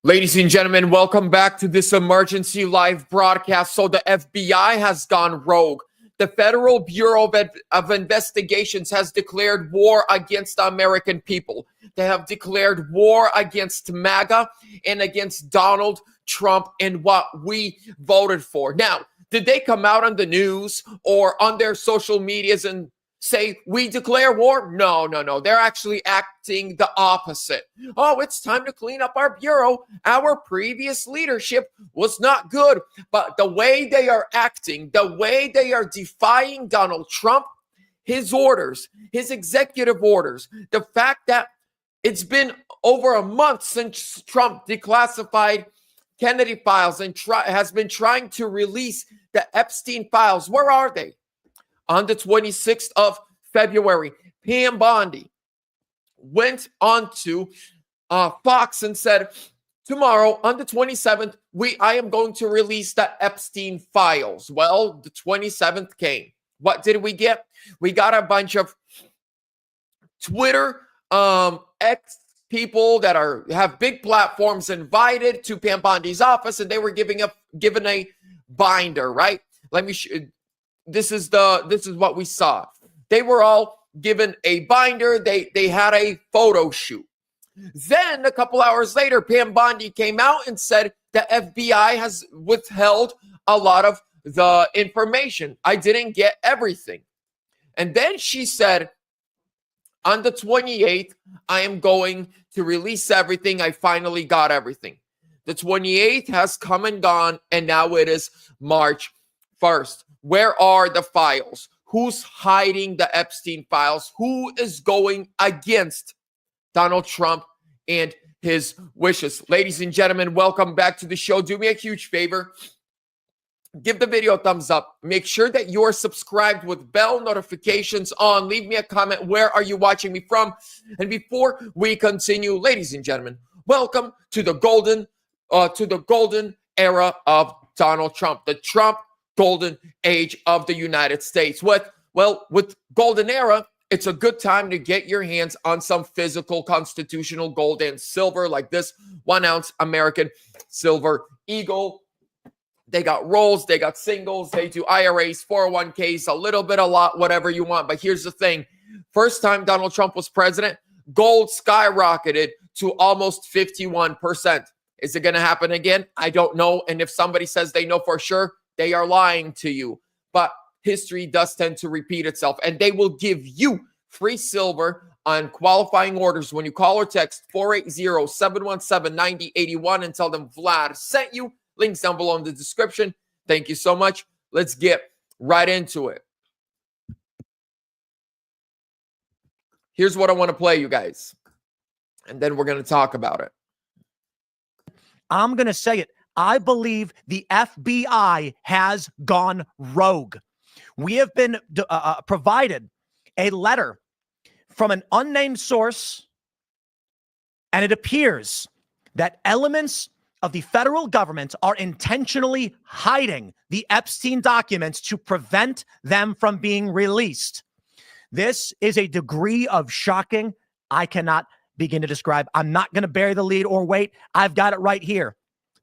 Ladies and gentlemen, welcome back to this emergency live broadcast. So the FBI has gone rogue. The Federal Bureau of Investigations has declared war against the American people. They have declared war against MAGA and against Donald Trump and what we voted for. Now, did they come out on the news or on their social medias and say, we declare war? No. They're actually acting the opposite. Oh, it's time to clean up our bureau. Our previous leadership was not good. But the way they are acting, the way they are defying Donald Trump, his orders, his executive orders, the fact that it's been over a month since Trump declassified Kennedy files and has been trying to release the Epstein files. Where are they? On the 26th of February, Pam Bondi went on to Fox and said, tomorrow on the 27th, I am going to release the Epstein files. Well, the 27th came. What did we get? We got a bunch of Twitter ex people that have big platforms invited to Pam Bondi's office, and they were given a binder, right? Let me This is what we saw. They were all given a binder. They had a photo shoot. Then a couple hours later, Pam Bondi came out and said the FBI has withheld a lot of the information. I didn't get everything. And then she said, on the 28th, I am going to release everything. I finally got everything. The 28th has come and gone, and now it is March 1st. Where are the files? Who's hiding the Epstein files? Who is going against Donald Trump and his wishes? Ladies and gentlemen, welcome back to the show. Do me a huge favor. Give the video a thumbs up. Make sure that you're subscribed with bell notifications on. Leave me a comment. Where are you watching me from? And before we continue, ladies and gentlemen, welcome to the golden era of Donald Trump. The Trump golden age of the United States. With golden era, it's a good time to get your hands on some physical constitutional gold and silver like this 1 ounce American Silver Eagle. They got rolls, they got singles, they do IRAs, 401ks, a little bit, a lot, whatever you want. But here's the thing. First time Donald Trump was president, gold skyrocketed to almost 51%. Is it going to happen again? I don't know. And if somebody says they know for sure, they are lying to you. But history does tend to repeat itself. And they will give you free silver on qualifying orders when you call or text 480-717-9081 and tell them Vlad sent you. Links down below in the description. Thank you so much. Let's get right into it. Here's what I want to play, you guys. And then we're going to talk about it. I'm going to say it. I believe the FBI has gone rogue. We have been provided a letter from an unnamed source, and it appears that elements of the federal government are intentionally hiding the Epstein documents to prevent them from being released. This is a degree of shocking I cannot begin to describe. I'm not going to bury the lead or wait. I've got it right here.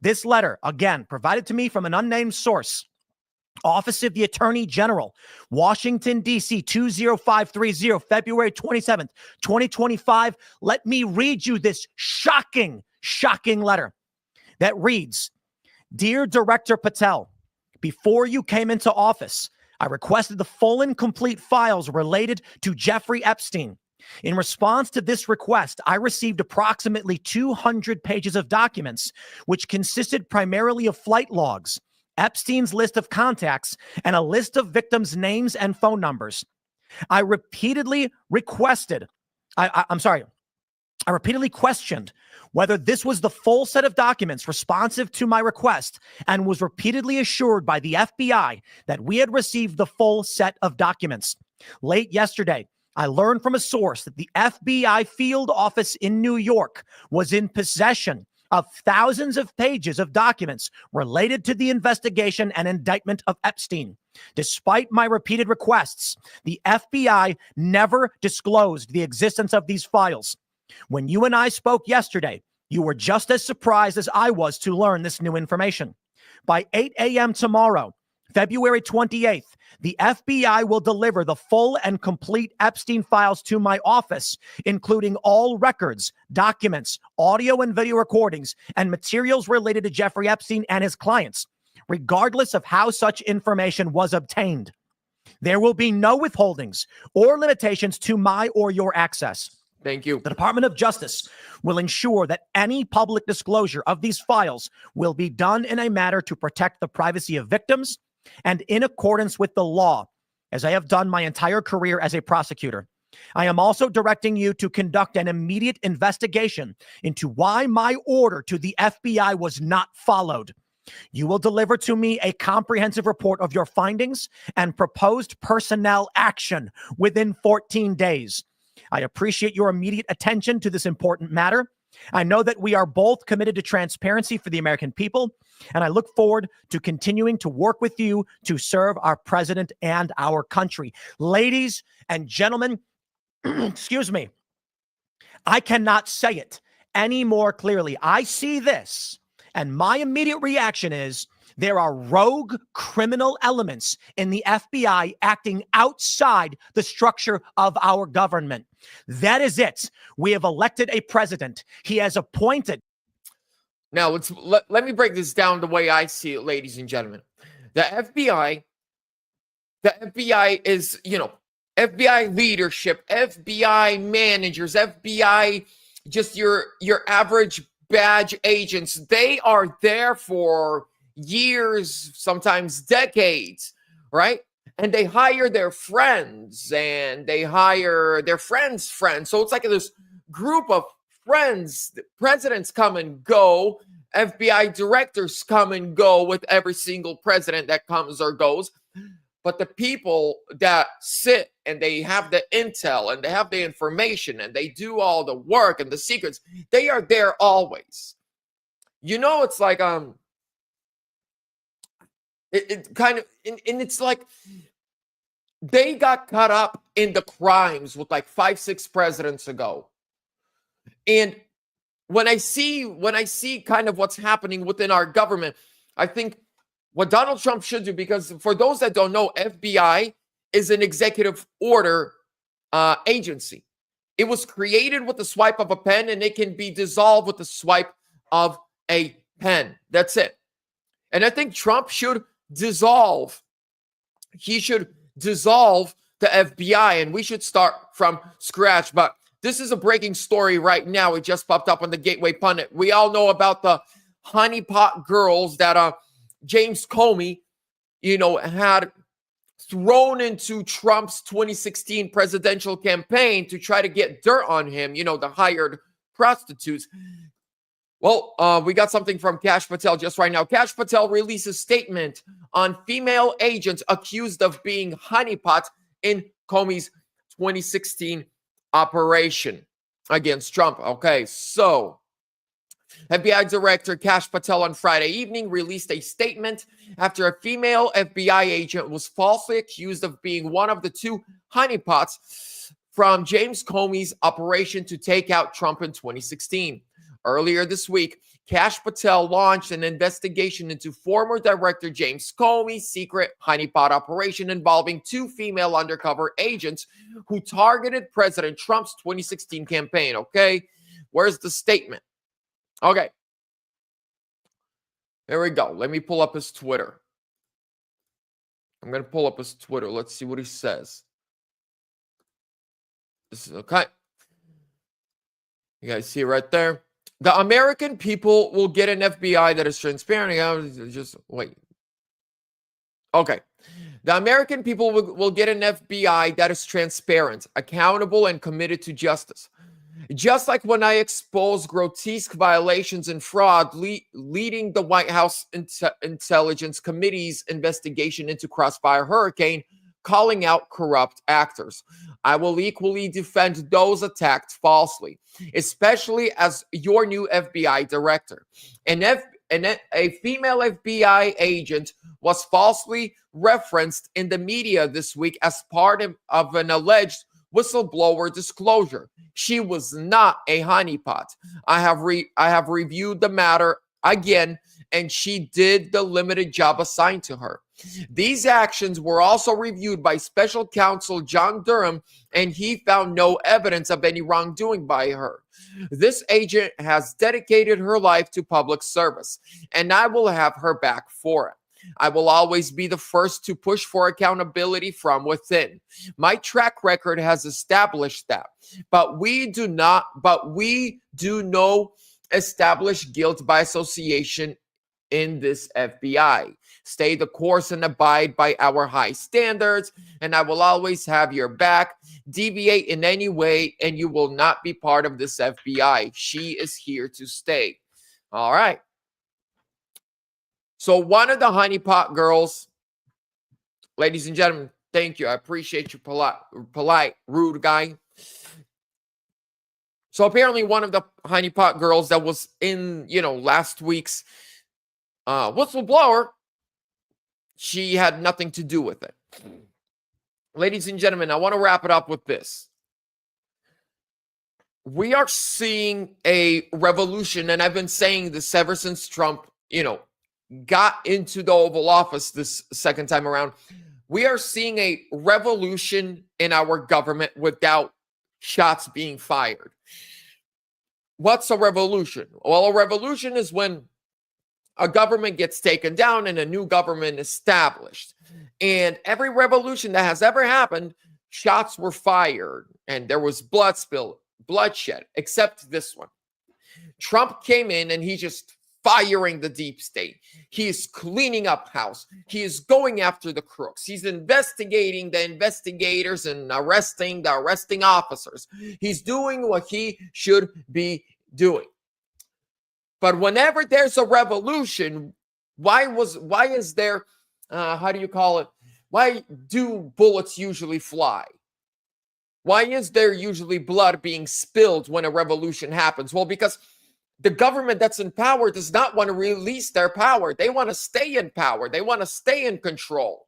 This letter, again, provided to me from an unnamed source, Office of the Attorney General, Washington, D.C., 20530, February 27th, 2025. Let me read you this shocking letter that reads, Dear Director Patel, before you came into office, I requested the full and complete files related to Jeffrey Epstein. In response to this request, I received approximately 200 pages of documents, which consisted primarily of flight logs, Epstein's list of contacts, and a list of victims' names and phone numbers. I repeatedly questioned whether this was the full set of documents responsive to my request, and was repeatedly assured by the FBI that we had received the full set of documents. Late yesterday, I learned from a source that the FBI field office in New York was in possession of thousands of pages of documents related to the investigation and indictment of Epstein. Despite my repeated requests, the FBI never disclosed the existence of these files. When you and I spoke yesterday, You were just as surprised as I was to learn this new information. By 8 a.m. tomorrow, February 28th, the FBI will deliver the full and complete Epstein files to my office, including all records, documents, audio and video recordings, and materials related to Jeffrey Epstein and his clients, regardless of how such information was obtained. There will be no withholdings or limitations to my or your access. Thank you. The Department of Justice will ensure that any public disclosure of these files will be done in a manner to protect the privacy of victims and in accordance with the law, as I have done my entire career as a prosecutor. I am also directing you to conduct an immediate investigation into why my order to the FBI was not followed. You will deliver to me a comprehensive report of your findings and proposed personnel action within 14 days. I appreciate your immediate attention to this important matter. I know that we are both committed to transparency for the American people, and I look forward to continuing to work with you to serve our president and our country. Ladies and gentlemen, excuse me, I cannot say it any more clearly. I see this, and my immediate reaction is there are rogue criminal elements in the FBI acting outside the structure of our government. That is it. We have elected a president. He has appointed. Now, let me break this down the way I see it, ladies and gentlemen. The FBI is, FBI leadership, FBI managers, FBI, just your average badge agents. They are there for years, sometimes decades, right? And they hire their friends and they hire their friends' friends. So it's like this group of friends. The presidents come and go. FBI directors come and go with every single president that comes or goes. But the people that sit and they have the intel and they have the information and they do all the work and the secrets, they are there always. It's like, it's like they got caught up in the crimes with like 5-6 presidents ago. And when I see kind of what's happening within our government, I think what Donald Trump should do, because for those that don't know, FBI is an executive order agency. It was created with the swipe of a pen, and it can be dissolved with the swipe of a pen. That's it. And I think Trump should dissolve. He should dissolve the FBI, and we should start from scratch. But this is a breaking story right now. It just popped up on the Gateway Pundit. We all know about the honeypot girls that James Comey, had thrown into Trump's 2016 presidential campaign to try to get dirt on him, the hired prostitutes. Well, we got something from Kash Patel just right now. Kash Patel released a statement on female agents accused of being honeypots in Comey's 2016 operation against Trump. Okay, so FBI Director Kash Patel on Friday evening released a statement after a female FBI agent was falsely accused of being one of the 2 honeypots from James Comey's operation to take out Trump in 2016. Earlier this week, Kash Patel launched an investigation into former Director James Comey's secret honeypot operation involving 2 female undercover agents who targeted President Trump's 2016 campaign. Okay, where's the statement? Okay, there we go. Let me pull up his Twitter. I'm going to pull up his Twitter. Let's see what he says. This is okay. You guys see it right there. The American people will get an FBI that is transparent. Just wait. Okay. The American people will get an FBI that is transparent, accountable, and committed to justice. Just like when I exposed grotesque violations and fraud leading the White House Intelligence Committee's investigation into Crossfire Hurricane, calling out corrupt actors. I will equally defend those attacked falsely, especially as your new FBI director. A female FBI agent was falsely referenced in the media this week as part of an alleged whistleblower disclosure. She was not a honeypot. I have reviewed the matter again, and she did the limited job assigned to her. These actions were also reviewed by special counsel John Durham, and he found no evidence of any wrongdoing by her. This agent has dedicated her life to public service, and I will have her back for it. I will always be the first to push for accountability from within. My track record has established that, but we do know establish guilt by association in this FBI. Stay the course and abide by our high standards, and I will always have your back. Deviate in any way, and you will not be part of this FBI. She is here to stay. All right. So one of the honeypot girls, ladies and gentlemen, thank you. I appreciate you, polite, rude guy. So apparently one of the honeypot girls that was in, last week's whistleblower, she had nothing to do with it. Ladies and gentlemen, I want to wrap it up with this. We are seeing a revolution, and I've been saying this ever since Trump, got into the Oval Office this second time around. We are seeing a revolution in our government without shots being fired. What's a revolution? Well, a revolution is when a government gets taken down and a new government established. And every revolution that has ever happened, shots were fired and there was bloodshed, except this one. Trump came in and he's just firing the deep state. He is cleaning up house. He is going after the crooks. He's investigating the investigators and arresting the arresting officers. He's doing what he should be doing. But whenever there's a revolution, why is there, how do you call it? Why do bullets usually fly? Why is there usually blood being spilled when a revolution happens? Well, because the government that's in power does not want to release their power. They want to stay in power. They want to stay in control.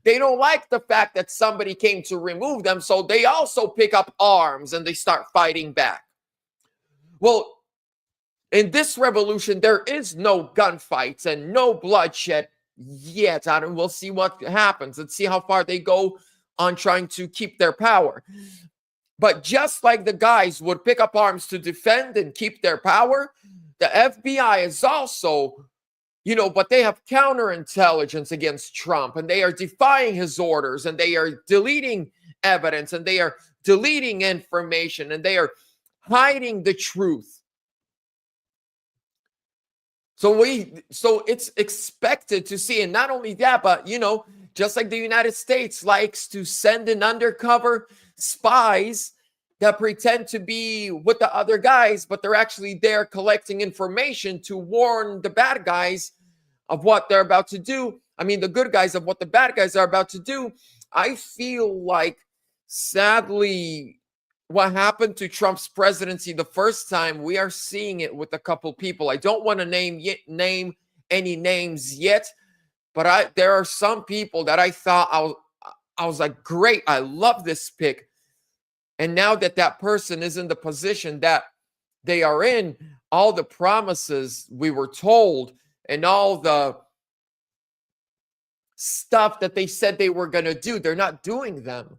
They don't like the fact that somebody came to remove them, so they also pick up arms and they start fighting back. Well, in this revolution, there is no gunfights and no bloodshed yet. We'll see what happens. Let's see how far they go on trying to keep their power. But just like the guys would pick up arms to defend and keep their power, the FBI is also, but they have counterintelligence against Trump, and they are defying his orders, and they are deleting evidence, and they are deleting information, and they are hiding the truth. So it's expected to see, and not only that, but just like the United States likes to send in undercover spies that pretend to be with the other guys, but they're actually there collecting information to warn the bad guys of what they're about to do. I mean, the good guys of what the bad guys are about to do. I feel like, sadly, what happened to Trump's presidency the first time, we are seeing it with a couple people. I don't want to name any names yet, but there are some people that I thought I was like, great, I love this pick. And now that person is in the position that they are in, all the promises we were told and all the stuff that they said they were going to do, they're not doing them.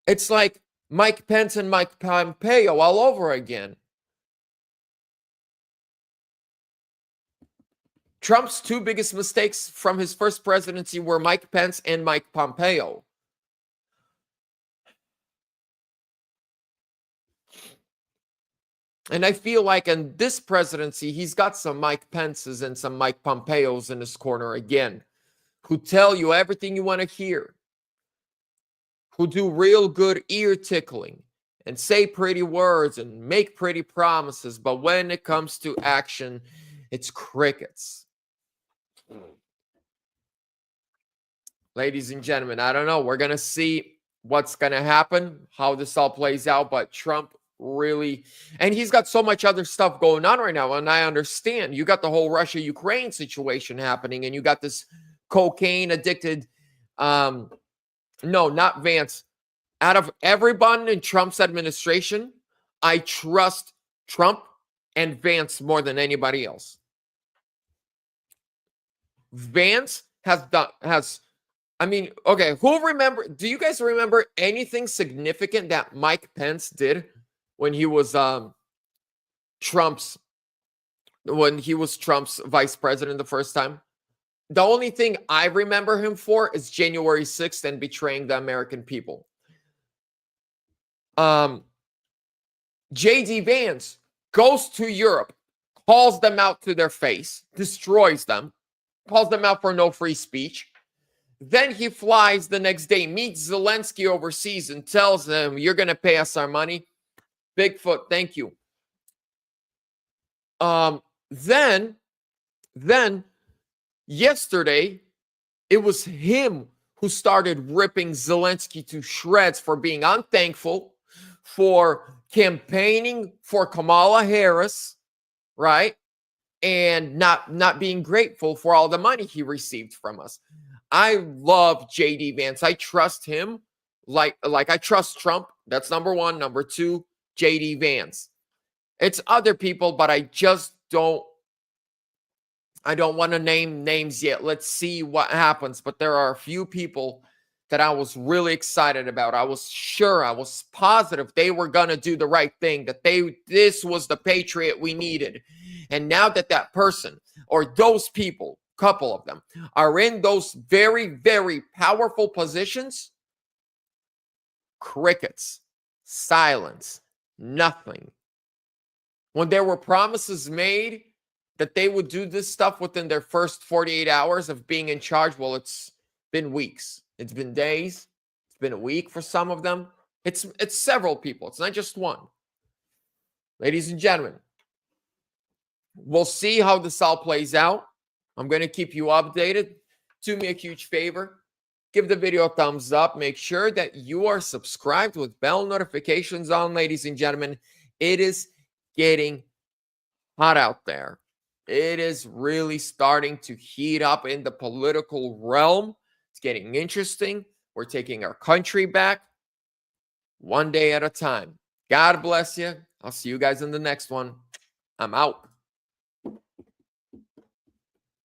It's like Mike Pence and Mike Pompeo all over again. Trump's two biggest mistakes from his first presidency were Mike Pence and Mike Pompeo. And I feel like in this presidency, he's got some Mike Pences and some Mike Pompeos in his corner again, who tell you everything you want to hear, who do real good ear tickling and say pretty words and make pretty promises. But when it comes to action, it's crickets. Ladies and gentlemen, I don't know. We're going to see what's going to happen, how this all plays out. But Trump really, and he's got so much other stuff going on right now. And I understand you got the whole Russia-Ukraine situation happening, and you got this cocaine addicted, no, not Vance, Out of everyone in Trump's administration, I trust Trump and Vance more than anybody else. Vance I mean, okay, do you guys remember anything significant that Mike Pence did when he was Trump's vice president the first time? The only thing I remember him for is January 6th and betraying the American people. JD Vance goes to Europe, calls them out to their face, destroys them, calls them out for no free speech. Then he flies the next day, meets Zelensky overseas and tells them, you're going to pay us our money. Bigfoot, thank you. Then yesterday, it was him who started ripping Zelensky to shreds for being unthankful, for campaigning for Kamala Harris, right? And not being grateful for all the money he received from us. I love JD Vance. I trust him like I trust Trump. That's number one. Number two, JD Vance. It's other people, but I don't want to name names yet. Let's see what happens. But there are a few people that I was really excited about. I was positive they were going to do the right thing, that this was the patriot we needed. And now that person or those people, couple of them, are in those very, very powerful positions, crickets, silence, nothing. When there were promises made that they would do this stuff within their first 48 hours of being in charge, well, it's been weeks. It's been days. It's been a week for some of them. It's several people. It's not just one. Ladies and gentlemen, we'll see how this all plays out. I'm going to keep you updated. Do me a huge favor. Give the video a thumbs up. Make sure that you are subscribed with bell notifications on, ladies and gentlemen. It is getting hot out there. It is really starting to heat up in the political realm. It's getting interesting. We're taking our country back one day at a time. God bless you. I'll see you guys in the next one. I'm out.